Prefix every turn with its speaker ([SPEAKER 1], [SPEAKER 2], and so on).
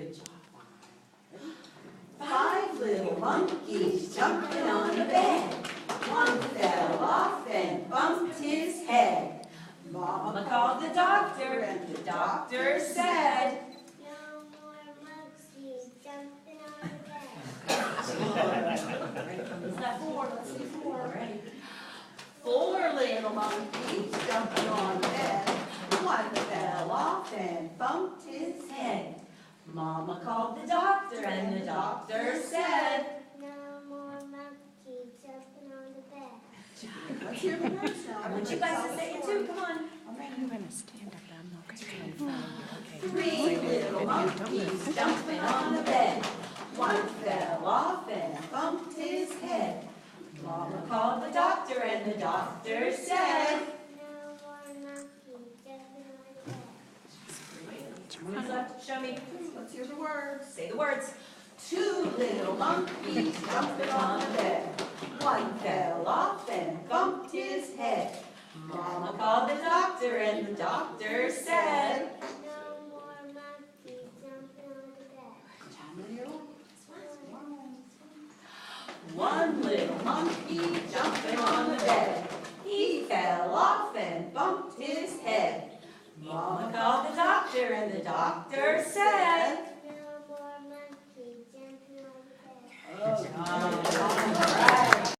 [SPEAKER 1] Good job. 5 little monkeys jumping on a bed. One fell off and bumped his head. Mama called the doctor and the doctor said,
[SPEAKER 2] "No more monkeys jumping on the bed."
[SPEAKER 1] Is that 4? Let's see 4. All right. 4 little monkeys jumping on the bed. One fell off and bumped his head. Mama called the doctor and the doctor said,
[SPEAKER 2] "No more monkeys jumping on the bed."
[SPEAKER 1] let's hear the next one.
[SPEAKER 3] I want you guys to say it too, come on.
[SPEAKER 4] I'm going to stand up. I'm not going to try and find you.
[SPEAKER 1] 3 little monkeys jumping on the bed. One fell off and bumped his head. Mama called the doctor and the doctor said,
[SPEAKER 2] "No more monkeys jumping on the bed."
[SPEAKER 3] Hands up, show me.
[SPEAKER 1] let's hear the words.
[SPEAKER 3] Say the words.
[SPEAKER 1] 2 little monkeys jumping on the bed. One fell off and bumped his head. Mama called the doctor and the doctor said,
[SPEAKER 2] "No more monkeys jumping on the bed."
[SPEAKER 1] how many are on? 1 little monkey jumping on the bed. He fell off and bumped his head. Mama called the doctor and the doctor said,